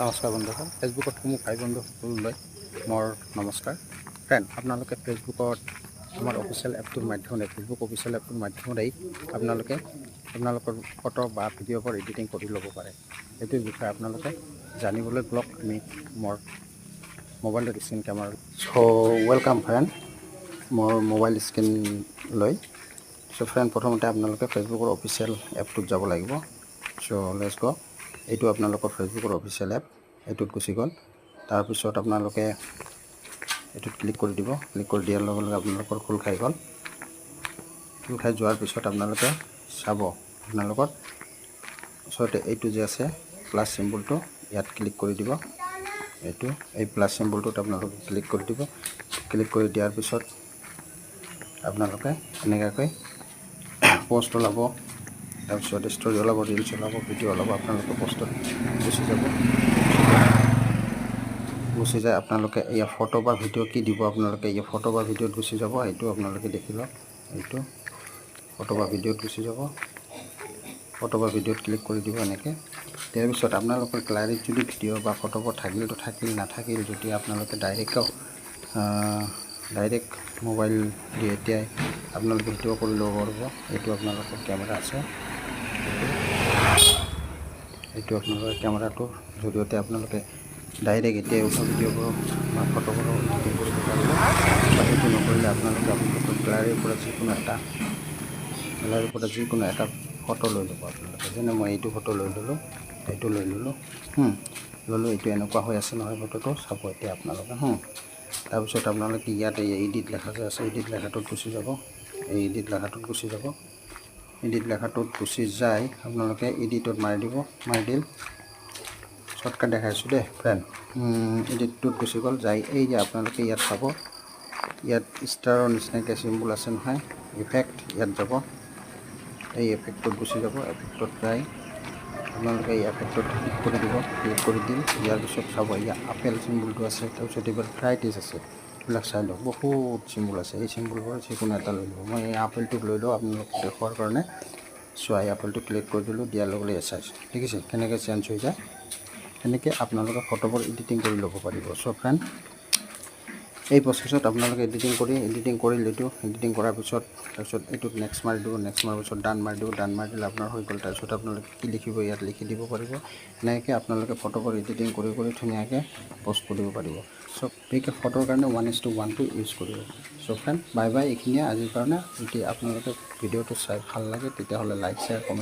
নমস্কাৰ বন্ধুসকল, ফেচবুকত মোৰ ভাই বন্ধুসকললৈ মোৰ নমস্কাৰ। ফ্ৰেণ্ড, আপোনালোকে ফেচবুকত আমাৰ অফিচিয়েল এপটোৰ মাধ্যমেৰে ফেচবুক অফিচিয়েল এপটোৰ মাধ্যমেৰে আপোনালোকে আপোনালোকৰ ফটো বা ভিডিঅ'বোৰ এডিটিং কৰি ল'ব পাৰে। এইটোৰ বিষয়ে আপোনালোকে জানিবলৈ ব্লগ আমি মোৰ মোবাইলৰ স্ক্ৰীন কেমেৰা। ৱেলকাম ফ্ৰেণ্ড মোৰ মোবাইল স্ক্ৰীনলৈ। ফ্ৰেণ্ড, প্ৰথমতে আপোনালোকে ফেচবুকৰ অফিচিয়েল এপটোত যাব লাগিব। লেটছ গ'। এইটো আপোনালোকৰ ফেচবুকৰ অফিচিয়েল এপ, এইটোত গুচি গ'ল। তাৰপিছত আপোনালোকে এইটোত ক্লিক কৰি দিব। ক্লিক কৰি দিয়াৰ লগে লগে আপোনালোকৰ খোল খাই গ'ল। খোল খাই যোৱাৰ পিছত আপোনালোকে চাব, আপোনালোকৰ ওচৰতে এইটো যে আছে প্লাছ চিম্বলটো, ইয়াত ক্লিক কৰি দিব। এই প্লাছ চিম্বলটোত আপোনালোকে ক্লিক কৰি দিব। ক্লিক কৰি দিয়াৰ পিছত আপোনালোকে এনেকুৱাকৈ পোষ্ট ওলাব, তাৰপিছত ষ্টৰি ওলাব, ৰিলচ ওলাব, ভিডিঅ' ওলাব। আপোনালোকে পোষ্টত গুচি যাব। গুচি যায় আপোনালোকে এই ফটো বা ভিডিঅ' কি দিব, আপোনালোকে এই ফটো বা ভিডিঅ'ত গুচি যাব। এইটো আপোনালোকে দেখি লওক, এইটো ফটো বা ভিডিঅ'ত গুচি যাব। ফটো বা ভিডিঅ'ত ক্লিক কৰি দিব এনেকৈ। তাৰপিছত আপোনালোকৰ গ্যালাৰীত যদি ভিডিঅ' বা ফটোবোৰ থাকিলতো থাকিল, নাথাকিল যদি আপোনালোকে ডাইৰেক্ট মোবাইল দি এতিয়াই আপোনালোকে ভিডিঅ' কৰি ল'ব পাৰিব। এইটো আপোনালোকৰ কেমেৰা আছে, এইটো আপোনালোকৰ কেমেৰাটোৰ জৰিয়তে আপোনালোকে ডাইৰেক্ট এতিয়াই উঠা ভিডিঅ'বোৰ বা ফটোবোৰ এডিটিং কৰিব পাৰিব। বা সেইটো নকৰিলে আপোনালোকৰ গ্যালাৰীৰ পৰা যিকোনো এটা ফটো লৈ ল'ব আপোনালোকে। যেনে মই এইটো ফটো লৈ ল'লোঁ, এইটো লৈ ল'লোঁ। এইটো এনেকুৱা হৈ আছে নহয় ফটোটো, চাব এতিয়া আপোনালোকে। তাৰপিছত আপোনালোকে ইয়াত এই এডিট লেখা যে আছে, এডিট লেখাটোত গুচি যাব। এই এডিট লেখাটোত গুচি যাব। এডিট লেখাটোত গুচি যায় আপোনালোকে এডিটত মাৰি দিব। মাৰি দিল, শ্বৰ্টকাট দেখাইছোঁ দেই ফ্ৰেণ্ড। এডিটটোত গুচি গ'ল। যাই এই যে আপোনালোকে ইয়াত চাব, ইয়াত ষ্টাৰৰ নিচিনাকৈ চিম্বল আছে নহয়, ইফেক্ট, ইয়াত যাব। এই এফেক্টত গুচি যাব। এফেক্টত যায় আপোনালোকে এই এফেক্টত ক্লিক কৰি দিব। ক্লিক কৰি দিল, ইয়াৰ পিছত চাব ইয়াত আপেল চিম্বলটো আছে, তাৰপিছত এইবাৰ ভেৰাইটিজ আছে, এইবিলাক চাই লওক। বহুত চিম্বল আছে, এই চিম্বলবোৰ যিকোনো এটা লৈ ল'ব। মই এই আপেলটোক লৈ লওঁ আপোনালোকক দেখুৱাৰ কাৰণে। চোৱা, এই আপেলটো ক্লিক কৰি দিলোঁ, দিয়াৰ লগে লগে চাইছোঁ, ঠিক আছে, কেনেকৈ চেঞ্জ হৈ যায়। সেনেকৈ আপোনালোকে ফটোবোৰ এডিটিং কৰি ল'ব পাৰিব। ফ্ৰেণ্ড, এই প্ৰচেছত আপোনালোকে এডিটিং কৰিল। এইটো এডিটিং কৰাৰ পিছত তাৰপিছত এইটোত নেক্সট মাৰি দিব। নেক্সট মাৰাৰ পিছত ডান মাৰি দিব। ডান মাৰি দিলে আপোনাৰ হৈ গ'ল। তাৰপিছত আপোনালোকে কি লিখিব, ইয়াত লিখি দিব পাৰিব। এনেকৈ আপোনালোকে ফটোবোৰ এডিটিং কৰি ধুনীয়াকৈ পষ্ট কৰিব পাৰিব। বিশেষকৈ ফটোৰ কাৰণে 1:1 ইউজ কৰিব। Friend, bye bye. এইখিনিয়ে আজিৰ কাৰণে। যদি আপোনালোকে ভিডিঅ'টো চাই ভাল লাগে তেতিয়াহ'লে লাইক, শ্বেয়াৰ, কমেণ্ট